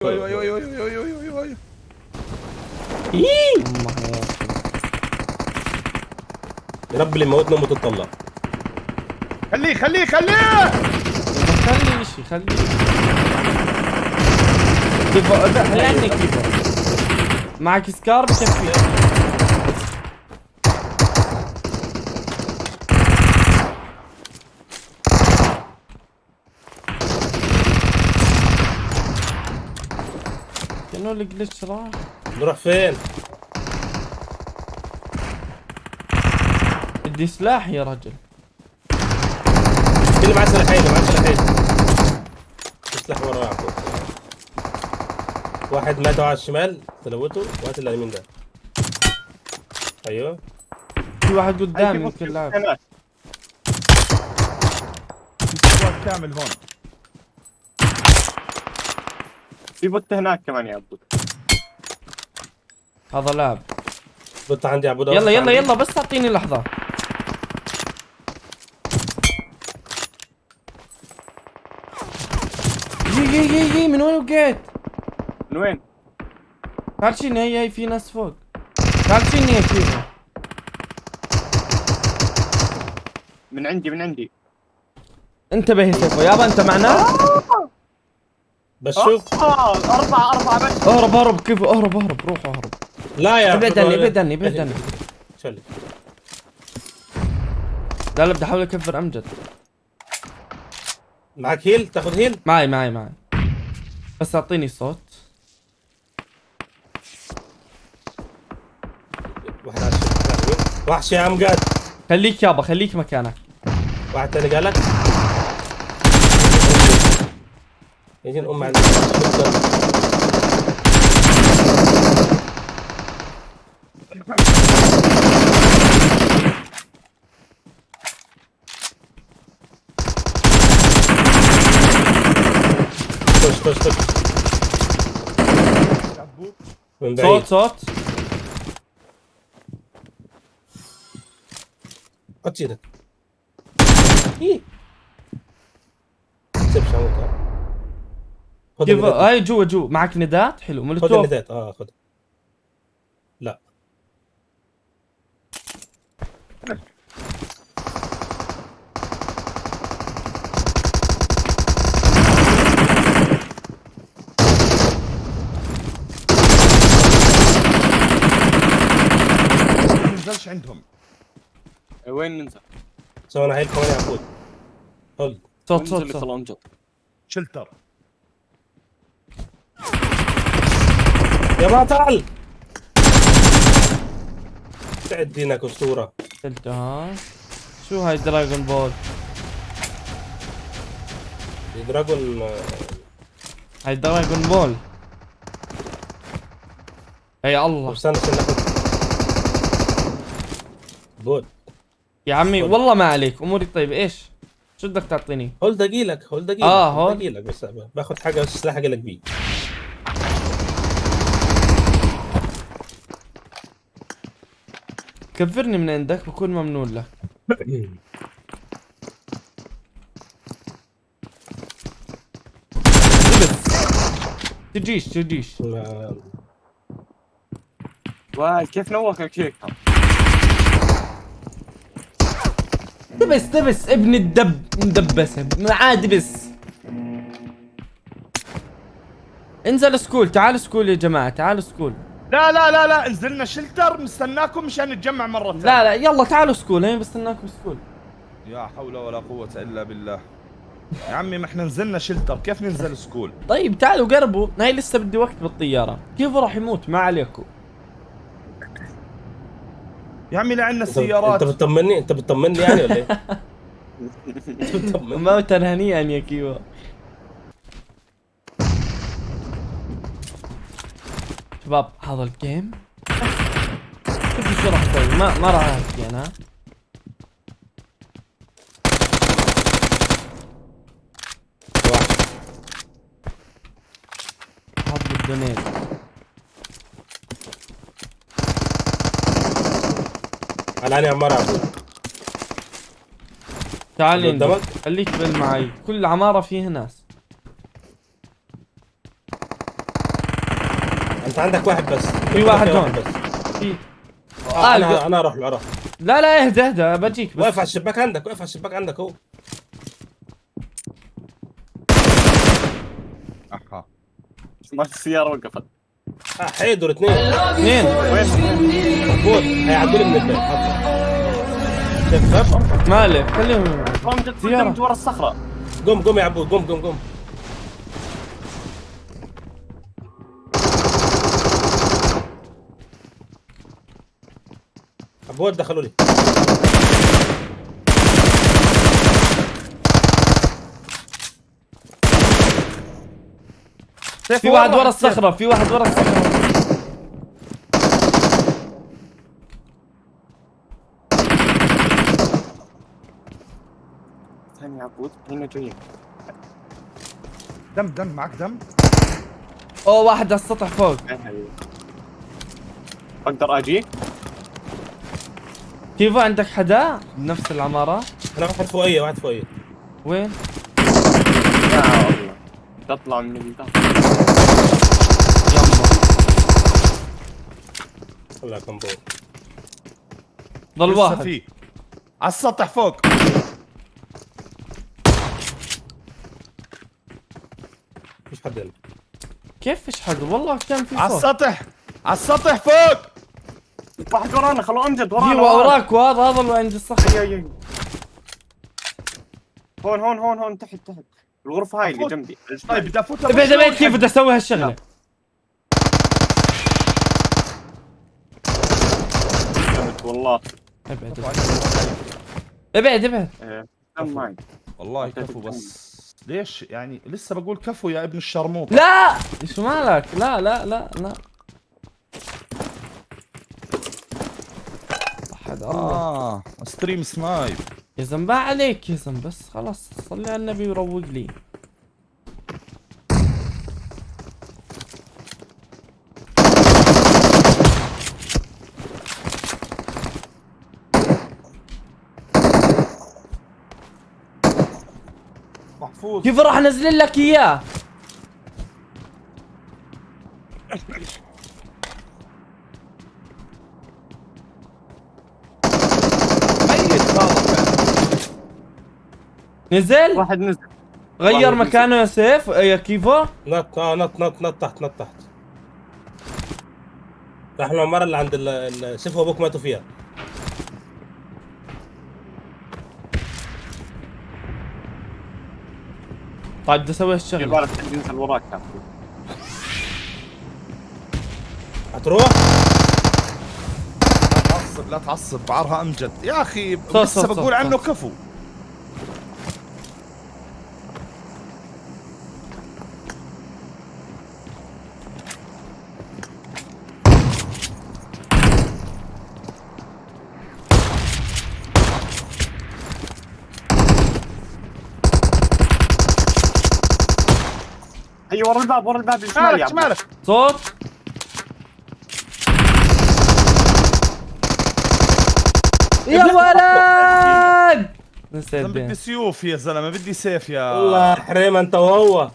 ايوه ايوه ايوه ايوه ايوه ايوه ايوه ايوه الله يا أخي. يا رب اللي موتنا موت تطلع. خليه خليه خليه. خلي شيء خلي كيف خلي عنك كيف معك سكار بكفي. كأنه الجلتش راح. نروح فين؟ بدي سلاح يا رجل. اللي معاه سلاحين معاه سلاحين. سلاح ورا واحد. واحد مات على الشمال تلوته وهات اللي اليمين ده. ايوه في واحد قدامي يمكن لاعب. في سكواد كامل هون. في بوت هناك كمان يا عبود. هذا لاعب. بط عندي يا عبود. يلا يلا يلا بس اعطيني لحظة. يي من وين وقعت؟ من وين؟ تعال شيلني هي في ناس فوق. تعال شيلني هي كيف. من عندي. انتبه يا سيفو يابا انت معنا؟ بس شوف. أربعة بس. اهرب كيف اهرب روح اهرب. لا يا ابعد عني ابعد عني. شلي. لا بدي احاول اكفر امجد. معك هيل تاخذ هيل؟ معي بس اعطيني صوت. واحد على الشمال. وحش يا عم قاد. خليك يابا خليك مكانك. واحد ثاني قال لك يجي نقوم عند خش من بعيد. صوت حط ايدك. ايه سيب شاموت. خذ كيف الندات. هاي جوا معك ندات حلو خذ مولوتوف. الندات خذ. لا ما ننزلش عندهم. وين ننزل؟ سوينا هيل كمان يا عبود. هولد. صوت طلونجو. شلتر. يا بطل تعد دينك اسطوره. قلتها. شو هاي دراغون بول؟ دراجون. هاي دراغون بول. يا الله استنى ناخذ بود. يا عمي خد. والله ما عليك اموري طيب ايش؟ شو بدك تعطيني؟ هولد اجيلك هولد هول. اجيلك بس باخذ حاجه بس سلاح اجيلك بيه. كفرني من عندك بكون ممنون لك. تجيش واي كيف نوخك هيك؟ دبس ابن الدب مدبسه عادي بس. انزل سكول تعال سكول يا جماعه تعال سكول. لا نزلنا شلتر مستناكم مشان نتجمع مرة ثانية. لا يلا تعالوا سكول هي بستناكم سكول. يا حول ولا قوة الا بالله. يا عمي ما احنا نزلنا شلتر كيف ننزل سكول؟ طيب تعالوا قربوا هاي لسه بدي وقت بالطياره. كيف راح يموت ما عليكم. يا عمي لعنا انت سيارات. بتطمني يعني ولا ايه؟ انت بتطمني. موتا هنيئا يا كيوا. شباب هذا الجيم شوفوا شو راح اسوي. ما راح احكي انا. حط الدونيت. على اني عمار عبود. تعال قدامك؟ خليك معي كل عمارة فيه ناس. انت عندك واحد بس. في واحد هون. بس. في انا اروح له اروح. لا لا اهدى اهدى بجيك بس. واقف على الشباك عندك، واقف على الشباك عندك اهو. احا ما السيارة وقفت. حيدوا الاثنين. اثنين. وين؟ بوت هيعدوا لي من البيت. شايف شباب؟ مالك خليهم. هم جد سيارة. قدمت ورا الصخرة. قوم يا عبود، قوم. عبود دخلوا لي. في واحد ورا الصخرة، في واحد ورا الصخرة. ثاني عبود هنا جايين. دم معك دم. اوه واحد على السطح فوق. اقدر اجيك؟ كيفو عندك حدا بنفس العمارة؟ انا واحد فوقيه. وين؟ يا الله تطلع من الباب. يما والله كم بوت. ضل لسه واحد. في على السطح فوق. مش حد هنا. كيف فيش حدا؟ والله كان في على صوت. السطح فوق. واحد ورانا، خلو امجد هي ورانا. وراك وهذا اللي عند الصخرة. اي هون تحت الغرفة هاي اللي جنبي. طيب بدي افوت ابعد كيف بدي اسوي هالشغلة؟ والله ابعد. دم معي. والله كفو بس ليش يعني لسه بقول كفو يا ابن الشرموط. لا شو مالك؟ لا واحد الله. ستريم سنايب. يا زلمة باع عليك يا زلمة، بس خلاص صلي على النبي وروق لي. محفوظ. كيف راح انزل لك اياه؟ ميت خالص. نزل؟ واحد نزل. غير واحد مكانه يا سيف يا كيفو؟ نط تحت. راح العمارة اللي عند سيف وابوك ماتوا فيها. طيب بدي اسوي في هالشغلة. بالك حد ينزل وراك يا عبود. هتروح؟ لا تعصب بعرها امجد يا اخي. صوت لسه صوت بقول عنه كفو. هي ورا الباب الشمال يا عبود. مالك صوت يا ولد. نسيت بدي بين. سيوف يا زلمه، بدي سيف يا الله يحرم انت وهو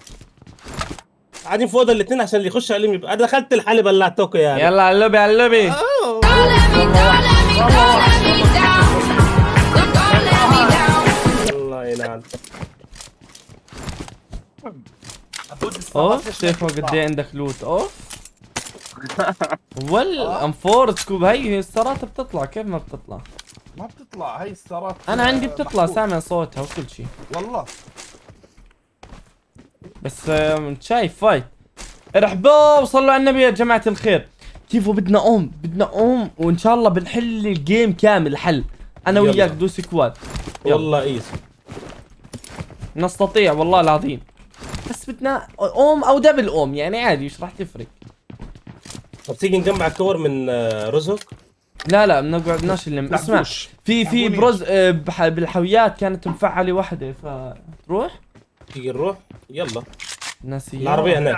قاعدين فوق الاثنين عشان اللي يخش عليهم يبقى. انا دخلت الحالي بلعتكم يعني. يلا على اللوبي على اللوبي. الله ينعم. اوف سيفو قد ايه عندك لوت؟ اوف ام 4 سكوب. هي الستارات بتطلع، كيف ما بتطلع؟ ما بتطلع هاي ستارات. انا عندي بتطلع، محفوظ. سامع صوتها وكل شيء. والله بس شايف فايت. ارحبوا وصلوا على النبي يا جماعة الخير. كيفو بدنا قوم وان شاء الله بنحل الجيم كامل حل. انا يلا. وياك دوس كواد. يلا. والله ايزي. نستطيع والله العظيم. بس بدنا او دبل يعني عادي، مش راح تفرق. طب تيجي نجمع الكور من رزق. لا ما نقعدناش نلم. اسمع لحقوش. في لحقوني. بروز بالحاويات كانت مفعلة وحدة، فتروح تيجي نروح يلا. ناسي العربية هناك.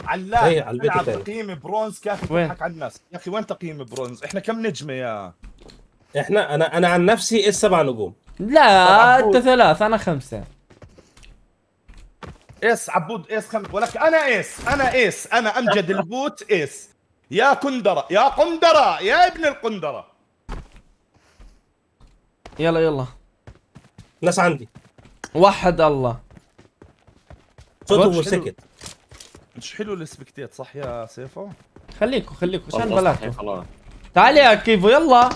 علاء هي على البيت العب الثاني. تقييم برونز كافي وين؟ تضحك على الناس يا اخي. وين تقييم برونز؟ احنا كم نجمه يا احنا انا عن نفسي 7 نجوم. لا طبعاً انت 3 انا 5. ايس عبود ايس ولك انا ايس، انا ايس، انا امجد البوت ايس. يا كندره يا قندره يا ابن القندره. يلا يلا. الناس عندي وحد الله. صوتهم مش حلو. وسكت. مش حلو السبكتيت صح يا سيفو؟ خليكوا عشان والله صحيح بلاتوا. خلاص. تعال يا كيفو يلا.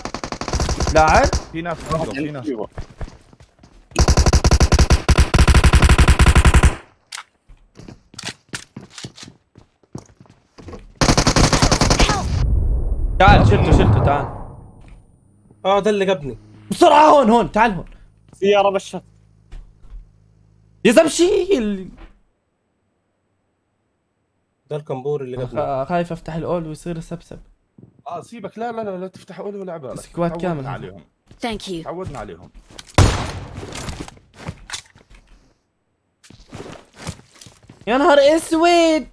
لاعب. في ناس عنده، في ناس. أيوة. تعال شلته تعال. ده اللي جابني. بسرعة هون تعال هون. سيارة بشت. يا زلمة شيل. ده الكمبور اللي جابني. خايف افتح الاول ويصير سبسب. سيبك، لا لا لا لا تفتح اول ولا عبالك. سكواد كامل. تعودنا عليهم، Thank you. تعودنا عليهم. يا نهار اسود.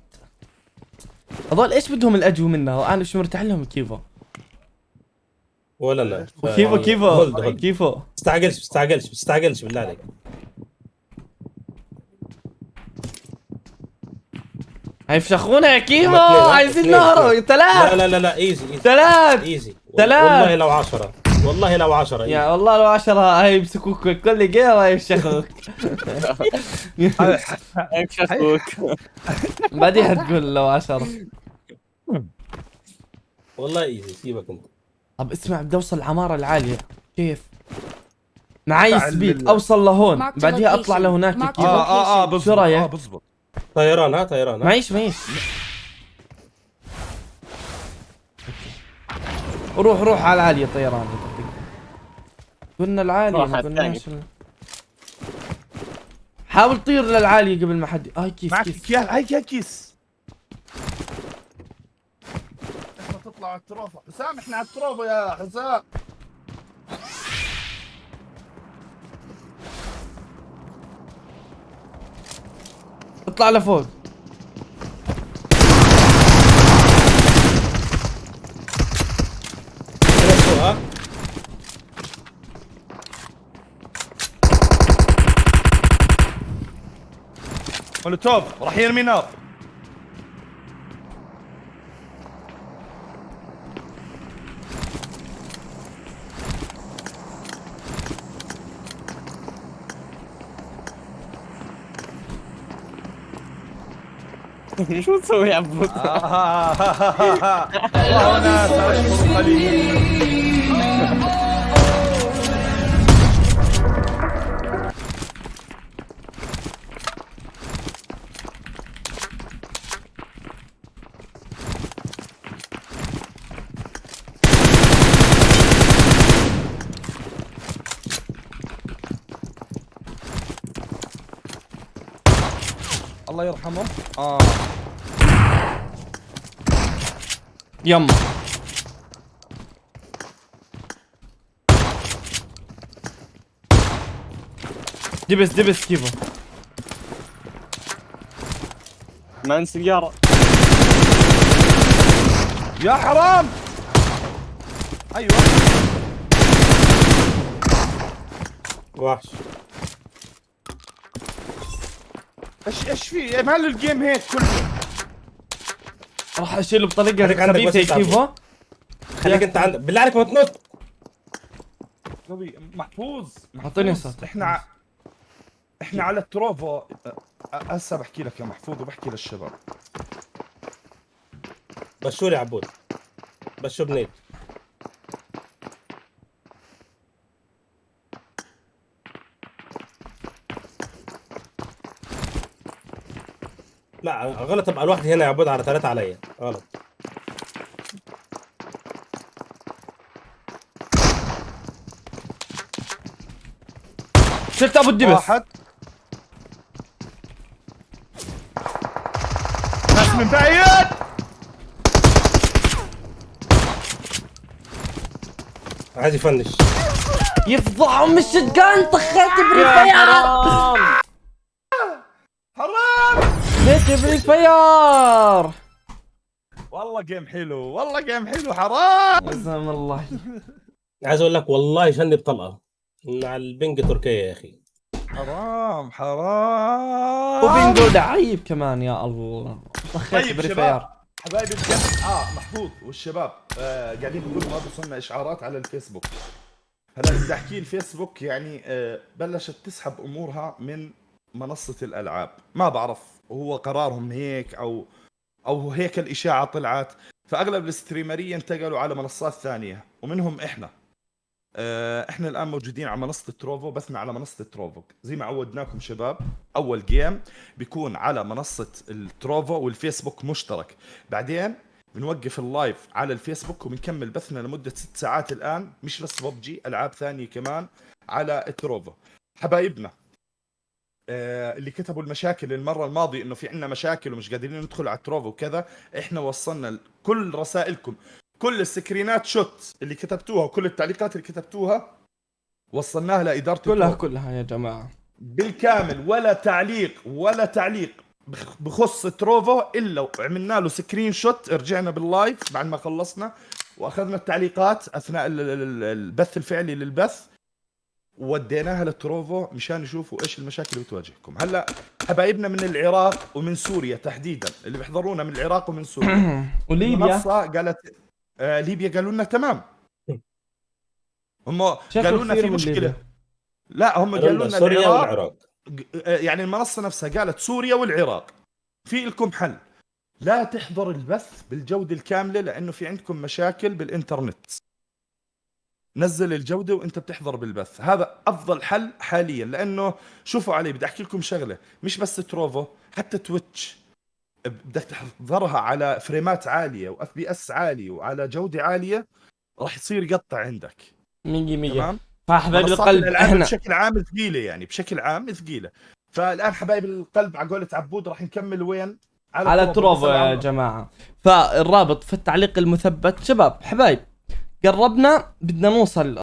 هذول ايش بدهم الاجو منا؟ انا مش مرتاح لهم كيفو. ولا انا. كيفو هولد. كيفو. تستعجلش بالله عليك. هيفشخونا يا كيفو. هم اتنين، عايزين اتنين، نهرب. اتنين. ثلاث لا ايزي. ثلاث. ثلاث. والله لو 10. والله لو 10. يا والله لو 10 هيمسكوك كل جيم وهيفشخوك. ايش اخوك؟ بعدين حتقول لو 10. والله ايزي سيبك انت. طب اسمع بدي اوصل العمارة العالية. كيف؟ معي تعال سبيد اوصل لهون Mark the بعديها اطلع location. لهناك Mark the كيفو. بالضبط. شو رأيك؟ بالضبط. طيران طيران. معيش. روح على العالية طيران. قلنا العالية روح ما على قلناش حاول طير للعالية قبل ما حد كيس معك كيس. هاي كيس. احنا تطلع على الترافة. حسام احنا على الترافة يا حسام. اطلع لفوق. ها. مولوتوف راح يرمي نار. شو تسوي يا عبود؟ الله ناس اشكر قليل. الله يرحمه. يما دبس كيفو. مان سيارة. يا حرام. ايوه وحش. ايش في مال الجيم هيك كله. راح اشيله بطريقة خليك عندك خبيثة بس يا كيفو. خليك انت عندك بالله عليك ما تنط. محفوظ. اعطيني صوت. احنا على الترافا. هسه بحكي لك يا محفوظ وبحكي للشباب. بشور يا عبود. بشور بنيت. لا غلط ابقى لوحدي هنا يا عبود على 3 عليا غلط. شلت ابو الدبس. واحد. ناس من بعيد. عايز يفنش. يفضح ام الشتقان طخيت بريفيار. حرام. طخيت بريفيار. والله جيم حلو، والله جيم حلو. حرام. عزام الله. عايز اقول لك والله شني بطلقه مع البنج تركيا يا اخي. حرام حرام. وبنقول عيب كمان يا الله. طخيت طيب بري شباب، فاير. حبايبي بجد محفوظ والشباب قاعدين بيقولوا ما بوصلنا اشعارات على الفيسبوك. هلا بدي احكي الفيسبوك يعني بلشت تسحب امورها من منصة الالعاب، ما بعرف هو قرارهم هيك او هيك الاشاعة طلعت، فاغلب الستريمرية انتقلوا على منصات ثانية ومنهم احنا. احنا الان موجودين على منصة تروفو، بثنا على منصة تروفو زي ما عودناكم شباب. اول جيم بيكون على منصة التروفو والفيسبوك مشترك، بعدين بنوقف اللايف على الفيسبوك وبنكمل بثنا لمدة 6 ساعات الان، مش بس ببجي، العاب ثانية كمان على التروفو. حبايبنا اللي كتبوا المشاكل المرة الماضية انه في عنا مشاكل ومش قادرين ندخل على التروفو وكذا، احنا وصلنا كل رسائلكم، كل السكرينات شوت اللي كتبتوها وكل التعليقات اللي كتبتوها وصلناها لإدارة كلها التروفو كلها يا جماعة بالكامل، ولا تعليق بخص تروفو الا وعملنا له سكرين شوت. رجعنا باللايف بعد ما خلصنا واخذنا التعليقات اثناء البث الفعلي للبث ووديناها للتروفو مشان يشوفوا ايش المشاكل اللي بتواجهكم. هلا حبايبنا من العراق ومن سوريا تحديدا اللي بيحضرونا من العراق ومن سوريا وليبيا المنصة قالت ليبيا قالوا لنا تمام، هم شكله قالوا لنا كثير في من مشكلة. ليبيا. لا هم قالوا لنا سوريا العراق، والعراق. يعني المنصة نفسها قالت سوريا والعراق في لكم حل، لا تحضر البث بالجودة الكاملة لأنه في عندكم مشاكل بالإنترنت، نزل الجودة وانت بتحضر بالبث. هذا أفضل حل حاليا، لأنه شوفوا علي بدي أحكي لكم شغلة، مش بس تروفو، حتى تويتش بدك تحضرها على فريمات عالية وأف بي أس عالي وعلى جودة عالية راح يصير يقطع عندك. 100. تمام. فحبايب منصات القلب الالعاب احنا بشكل عام ثقيله، يعني بشكل عام ثقيله. فالان حبايب القلب على قولة عبود راح نكمل وين؟ على تروفو يا جماعه. جماعة. فالرابط في التعليق المثبت. شباب حبايب قربنا بدنا نوصل